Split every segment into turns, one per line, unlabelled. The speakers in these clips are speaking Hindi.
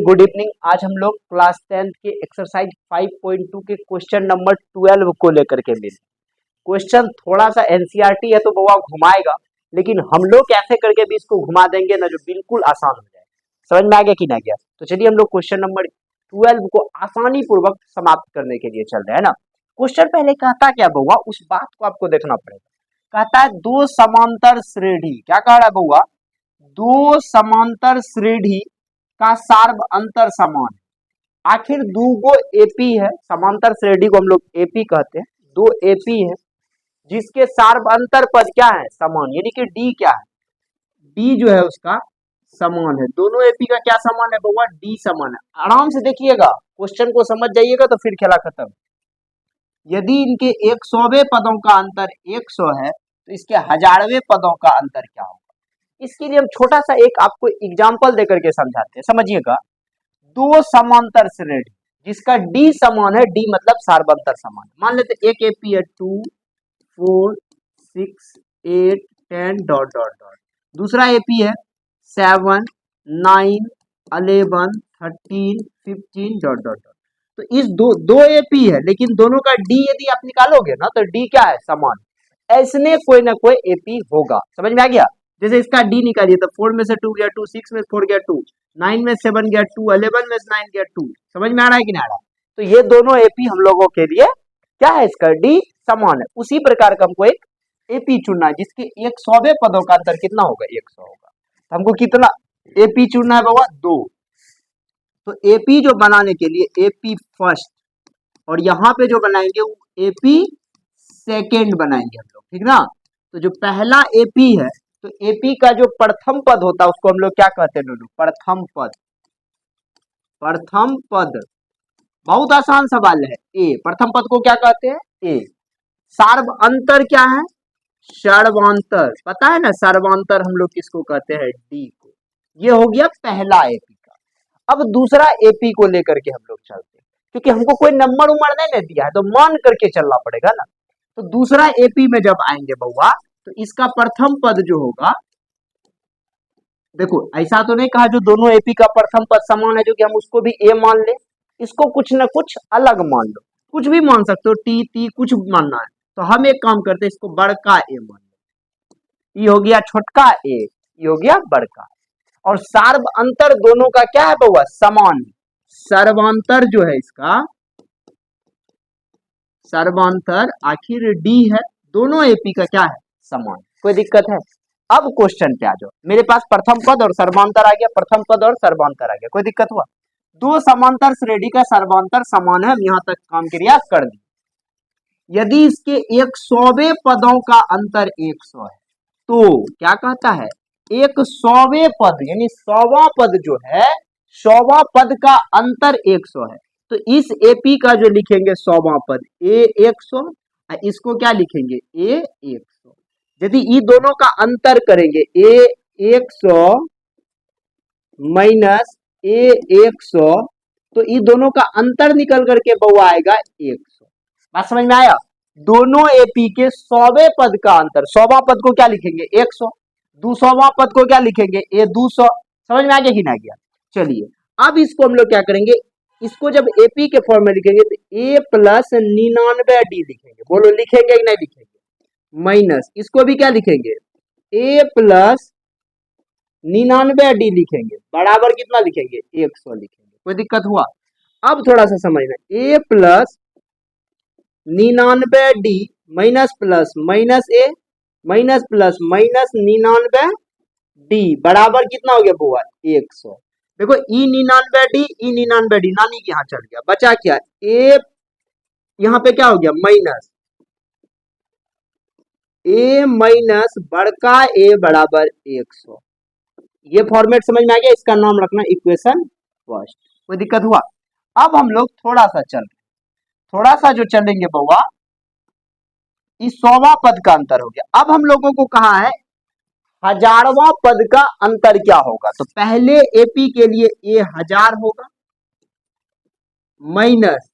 Good evening. आज हम लोग क्लास 10th के एक्सरसाइज 5.2 के क्वेश्चन नंबर 12 को लेकर के मिले। क्वेश्चन थोड़ा सा एनसीईआरटी है तो बउआ घुमाएगा, लेकिन हम लोग कैसे करके भी इसको घुमा देंगे ना, जो बिल्कुल आसान हो जाए। समझ में आ गया कि ना गया? तो चलिए हम लोग क्वेश्चन नंबर 12 को आसानी पूर्वक समाप्त करने के लिए चल रहे हैं ना। क्वेश्चन पहले कहता क्या बउआ, उस बात को आपको देखना पड़ेगा। कहता है दो समांतर श्रेणी, क्या कह रहा है बउआ? दो समांतर श्रेणी का सार्व अंतर समान है। आखिर दो एपी है, समांतर श्रेणी को हम लोग एपी कहते हैं। दो एपी है जिसके सार्व अंतर पद क्या है? समान, यानी कि डी क्या है? डी जो है उसका समान है। दोनों एपी का क्या समान है बउआ? डी समान है। आराम से देखिएगा, क्वेश्चन को समझ जाइएगा तो फिर खेला खत्म। यदि इनके 100वें पदों का अंतर 100 है तो इसके 1000वें पदों का अंतर क्या होगा? इसके लिए हम छोटा सा एक आपको एग्जांपल देकर के समझाते हैं, समझिएगा। दो समांतर श्रेणी जिसका डी समान है, डी मतलब सार्वंतर समान है। मान लेते एक एपी है 2 4 6 8 10 डॉट डॉट डॉट। दूसरा एपी है 7 9 11 13 15 डॉट डॉट डॉट। तो इस दो एपी है, लेकिन दोनों का डी यदि आप निकालोगे ना तो डी क्या है? समान। ऐसने कोई ना कोई एपी होगा। समझ में आ गया? जैसे इसका डी निकालिए तो 4 में से 2 गया 2, 6 में 4 गया 2, 9 में 7 गया 2, 11 में 9 गया 2। समझ में आ रहा है कि नहीं आ रहा? तो ये दोनों एपी हम लोगों के लिए क्या है? इसका डी समान है। उसी प्रकार का हमको एक एपी चुनना है जिसके 100वें पदों का अंतर कितना होगा? 100 होगा। तो हमको कितना एपी चुनना है बाबा? 2। तो एपी जो बनाने के लिए एपी फर्स्ट और यहाँ पे जो बनाएंगे वो एपी सेकेंड बनाएंगे हम लोग, ठीक ना। तो जो पहला एपी है, तो एपी का जो प्रथम पद होता है उसको हम लोग क्या कहते हैं लोग? प्रथम पद। प्रथम पद बहुत आसान सवाल है। ए प्रथम पद को क्या कहते हैं? ए। सार्व अंतर क्या है? सर्वांतर। पता है ना सर्वांतर हम लोग किसको कहते हैं? डी को। ये हो गया पहला एपी का। अब दूसरा एपी को लेकर के हम लोग चलते हैं, क्योंकि हमको कोई नंबर उम्र नहीं दिया है तो मान करके चलना पड़ेगा ना। तो दूसरा एपी में जब आएंगे बउआ तो इसका प्रथम पद जो होगा, देखो ऐसा तो नहीं कहा जो दोनों एपी का प्रथम पद समान है जो कि हम उसको भी ए मान ले। इसको कुछ ना कुछ अलग मान लो, कुछ भी मान सकते हो, टी टी कुछ मानना है। तो हम एक काम करते हैं, इसको बड़का ए मान लो। ये हो गया छोटका ए, ये हो गया बड़का। और सार्व अंतर दोनों का क्या है बउआ? समान। सर्वांतर जो है इसका, सर्वांतर आखिर डी है, दोनों एपी का क्या है? समान। कोई दिक्कत है? अब क्वेश्चन पे आ जाओ। मेरे पास प्रथम पद और सर्वांतर आ गया, प्रथम पद और सर्वांतर आ गया। कोई दिक्कत हुआ? दो समांतर श्रेणी का सर्वांतर समान है, हम यहां तक काम क्रिया कर दी। यदि इसके 100वें पदों का अंतर 100 है तो क्या कहता है? 100वें पद यानी 100वां पद जो है, 100वां पद का अंतर 100 है। तो इस एपी का जो लिखेंगे 100वां पद ए 100, इसको क्या लिखेंगे? ए 100। यदि ये दोनों का अंतर करेंगे ए 100 माइनस ए 100, तो ये दोनों का अंतर निकल करके बउआ आएगा 100। बात समझ में आया? दोनों एपी के 100वें पद का अंतर, 100वां पद को क्या लिखेंगे? 100। 200वां पद को क्या लिखेंगे? ए 200। समझ में आ गया कि ना गया? चलिए अब इसको हम लोग क्या करेंगे, इसको जब एपी के फॉर्म में लिखेंगे तो ए प्लस 99 डी लिखेंगे। बोलो लिखेंगे कि नहीं लिखेंगे? माइनस इसको भी क्या लिखेंगे? ए प्लस 99 डी लिखेंगे, बराबर कितना लिखेंगे? 100 लिखेंगे। कोई दिक्कत हुआ? अब थोड़ा सा समझना, A plus 99 D minus plus minus A minus plus minus 99 D बराबर कितना हो गया बुआ? 100। देखो ई 99 डी, ई 99 डी नानी के यहाँ चल गया, बचा क्या? ए यहाँ पे क्या हो गया? माइनस ए माइनस बड़का ए बराबर 100। ये फॉर्मेट समझ में आ गया? इसका नाम रखना इक्वेशन फर्स्ट। कोई दिक्कत हुआ? अब हम लोग थोड़ा सा जो चलेंगे बउआ, इस 100वां पद का अंतर हो गया। अब हम लोगों को कहा है 1000वां पद का अंतर क्या होगा। तो पहले एपी के लिए ए 1000 होगा, माइनस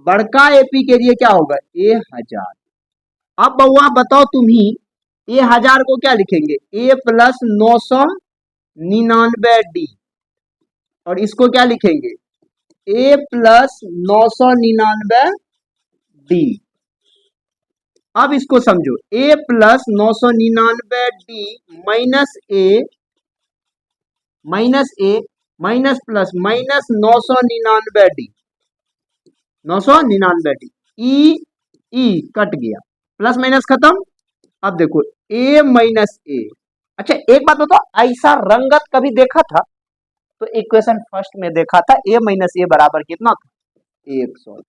बड़का एपी के लिए क्या होगा? ए 1000। अब बउआ बताओ तुम ही, ए 1000 को क्या लिखेंगे? ए प्लस 999 डी और इसको क्या लिखेंगे, a प्लस 999 d। अब इसको समझो, a plus 999 d minus plus minus 999 d, 999 D, E cut गया, प्लस माइनस खत्म। अब देखो a माइनस ए। अच्छा एक बात बताओ, ऐसा रंगत कभी देखा था? तो इक्वेशन फर्स्ट में देखा था, a माइनस ए बराबर कितना था, 100।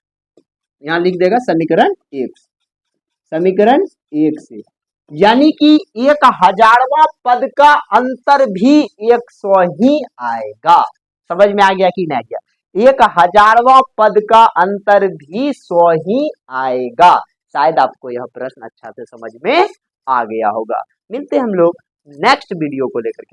यहां लिख देगा समीकरण 1, समीकरण 1 से, यानी कि 1000वां पद का अंतर भी 100 ही आएगा। समझ में आ गया कि नहीं आ गया? 1000वां पद का अंतर भी 100 ही आएगा। शायद आपको यह प्रश्न अच्छा से समझ में आ गया होगा। मिलते हैं हम लोग नेक्स्ट वीडियो को लेकर के।